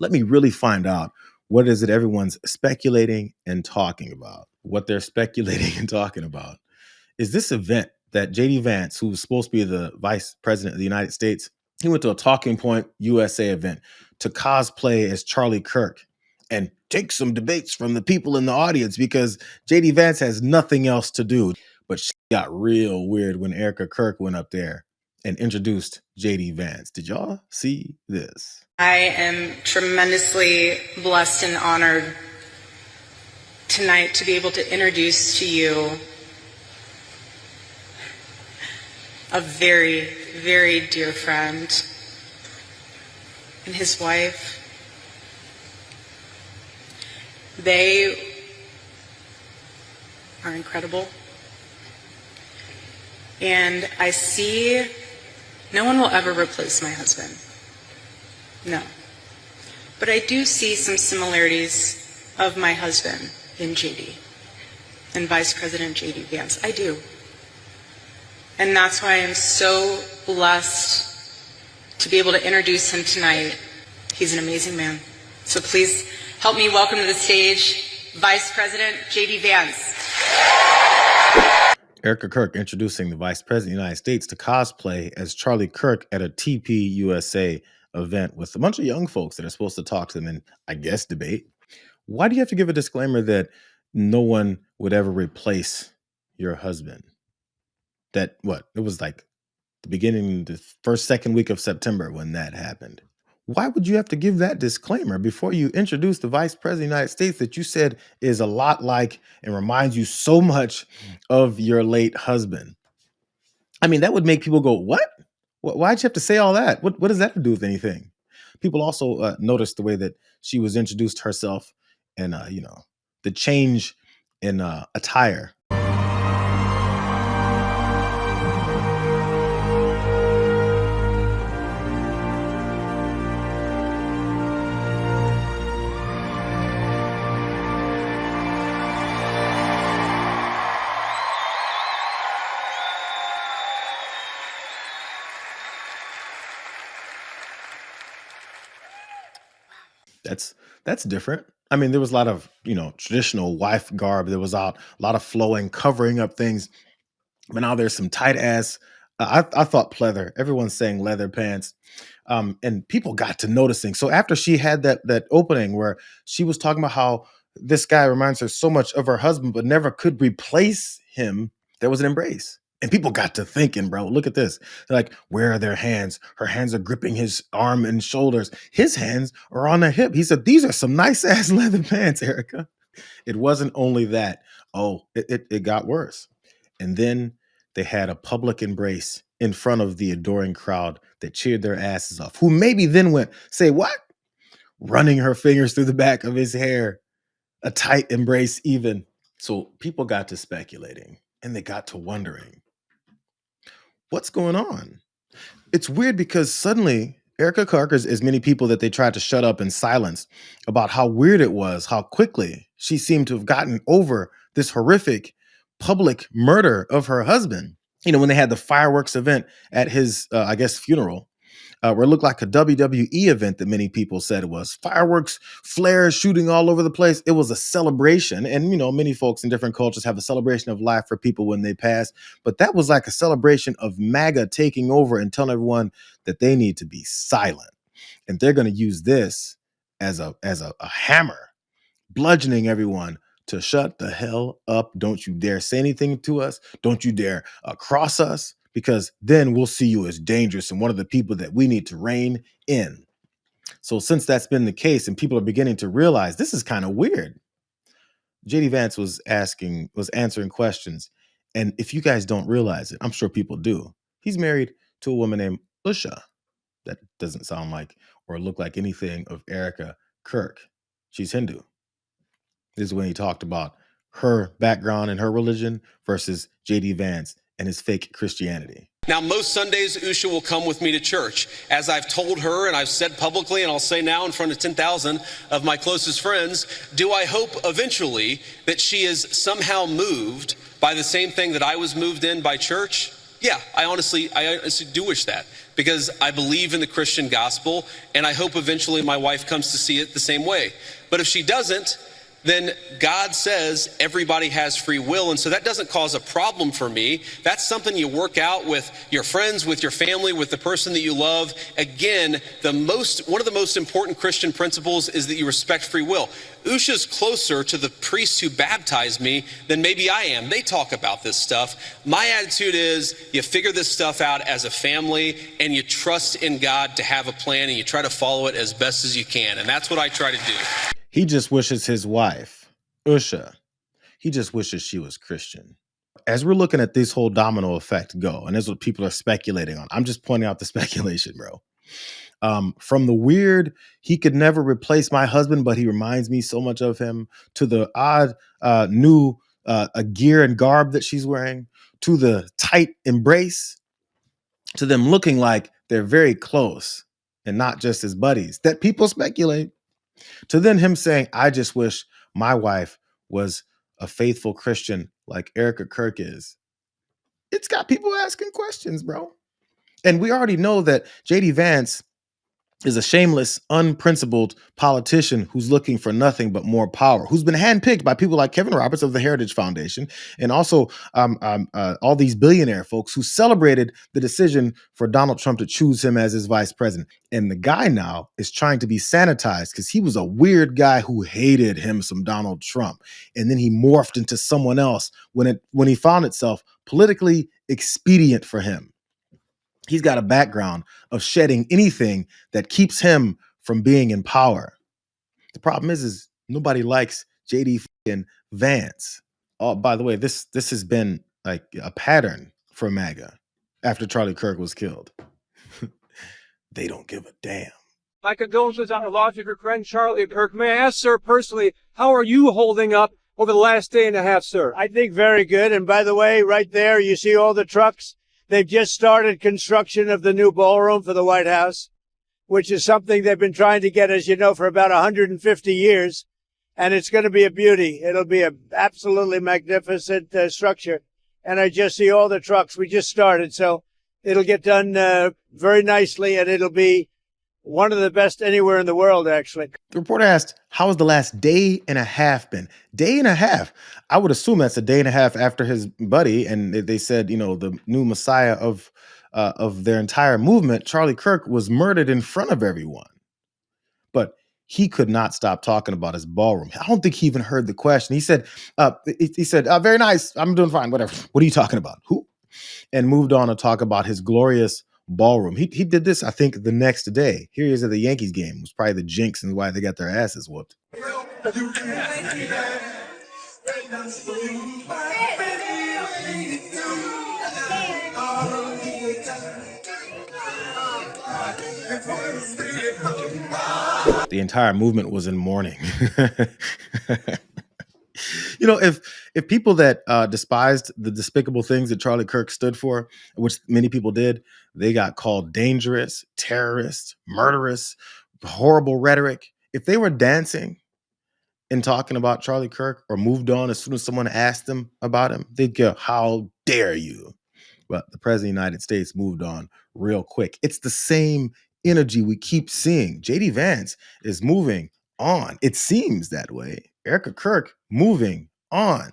let me really find out what is it everyone's speculating and talking about. What they're speculating and talking about is this event that JD Vance, who was supposed to be the vice president of the United States, he went to a Talking Point USA event to cosplay as Charlie Kirk and take some debates from the people in the audience because JD Vance has nothing else to do. But she got real weird when Erika Kirk went up there and introduced JD Vance. Did y'all see this? I am tremendously blessed and honored tonight to be able to introduce to you a very, very dear friend and his wife. They are incredible. And I see no one will ever replace my husband. No. But I do see some similarities of my husband in JD and Vice President JD Vance. I do. And that's why I'm so blessed to be able to introduce him tonight. He's an amazing man. So please help me welcome to the stage Vice President JD Vance. Erika Kirk introducing the Vice President of the United States to cosplay as Charlie Kirk at a TPUSA event with a bunch of young folks that are supposed to talk to them and, I guess, debate. Why do you have to give a disclaimer that no one would ever replace your husband? That, what, it was like the beginning, the first, second week of September when that happened. Why would you have to give that disclaimer before you introduce the Vice President of the United States that you said is a lot like and reminds you so much of your late husband? I mean, that would make people go, what? Why'd you have to say all that? What does that have to do with anything? People also noticed the way that she was introduced herself and, the change in attire. That's different. I mean, there was a lot of, traditional wife garb. There was a lot of flowing, covering up things. But now there's some tight ass. I thought pleather. Everyone's saying leather pants. And people got to noticing. So after she had that opening where she was talking about how this guy reminds her so much of her husband, but never could replace him, there was an embrace. And people got to thinking, bro, look at this. They're like, where are their hands? Her hands are gripping his arm and shoulders. His hands are on her hip. He said, these are some nice ass leather pants, Erika. It wasn't only that. Oh, it got worse. And then they had a public embrace in front of the adoring crowd that cheered their asses off, who maybe then went, say what? Running her fingers through the back of his hair. A tight embrace even. So people got to speculating and they got to wondering, what's going on? It's weird because suddenly Erika Kirk, as many people that they tried to shut up and silence about how weird it was, how quickly she seemed to have gotten over this horrific public murder of her husband. When they had the fireworks event at his, funeral, where it looked like a WWE event that many people said it was. Fireworks, flares shooting all over the place. It was a celebration. And, many folks in different cultures have a celebration of life for people when they pass. But that was like a celebration of MAGA taking over and telling everyone that they need to be silent. And they're going to use this as a hammer, bludgeoning everyone to shut the hell up. Don't you dare say anything to us. Don't you dare cross us. Because then we'll see you as dangerous and one of the people that we need to rein in. So since that's been the case and people are beginning to realize this is kind of weird, JD Vance was answering questions. And if you guys don't realize it, I'm sure people do. He's married to a woman named Usha. That doesn't sound like or look like anything of Erika Kirk. She's Hindu. This is when he talked about her background and her religion versus JD Vance and his fake Christianity. Now, most Sundays, Usha will come with me to church. As I've told her and I've said publicly, and I'll say now in front of 10,000 of my closest friends, do I hope eventually that she is somehow moved by the same thing that I was moved in by church? Yeah, I honestly do wish that. because I believe in the Christian gospel, and I hope eventually my wife comes to see it the same way. But if she doesn't, then God says everybody has free will, and so that doesn't cause a problem for me. That's something you work out with your friends, with your family, with the person that you love. Again, one of the most important Christian principles is that you respect free will. Usha's closer to the priests who baptized me than maybe I am. They talk about this stuff. My attitude is you figure this stuff out as a family, and you trust in God to have a plan, and you try to follow it as best as you can, and that's what I try to do. He just wishes his wife, Usha, he just wishes she was Christian. As we're looking at this whole domino effect go, and this is what people are speculating on, I'm just pointing out the speculation, bro. From the weird, he could never replace my husband, but he reminds me so much of him, to the odd new gear and garb that she's wearing, to the tight embrace, to them looking like they're very close and not just as buddies, that people speculate, to then him saying, I just wish my wife was a faithful Christian like Erika Kirk is. It's got people asking questions, bro. And we already know that JD Vance is a shameless, unprincipled politician who's looking for nothing but more power, who's been handpicked by people like Kevin Roberts of the Heritage Foundation, and also all these billionaire folks who celebrated the decision for Donald Trump to choose him as his vice president. And the guy now is trying to be sanitized because he was a weird guy who hated him some Donald Trump. And then he morphed into someone else when he found itself politically expedient for him. He's got a background of shedding anything that keeps him from being in power. The problem is nobody likes JD Vance. Oh, by the way, this has been like a pattern for MAGA after Charlie Kirk was killed. They don't give a damn. My condolences on the loss of your friend Charlie Kirk. May I ask, sir, personally, how are you holding up over the last day and a half, sir? I think very good. And by the way, right there, you see all the trucks? They've just started construction of the new ballroom for the White House, which is something they've been trying to get, as you know, for about 150 years. And it's going to be a beauty. It'll be an absolutely magnificent structure. And I just see all the trucks. We just started. So it'll get done very nicely, and it'll be one of the best anywhere in the world, actually. The reporter asked, how has the last day and a half been? Day and a half. I would assume that's a day and a half after his buddy. And they said, the new messiah of their entire movement, Charlie Kirk, was murdered in front of everyone. But he could not stop talking about his ballroom. I don't think he even heard the question. He said, very nice. I'm doing fine. Whatever. What are you talking about? Who? And moved on to talk about his glorious ballroom. He did this, I think, the next day. Here he is at the Yankees game. It was probably the jinx and why they got their asses whooped. The entire movement was in mourning. If people that despised the despicable things that Charlie Kirk stood for, which many people did, they got called dangerous, terrorist, murderous, horrible rhetoric. If they were dancing and talking about Charlie Kirk or moved on as soon as someone asked them about him, they'd go, how dare you? But the president of the United States moved on real quick. It's the same energy we keep seeing. JD Vance is moving on. It seems that way. Erika Kirk moving on.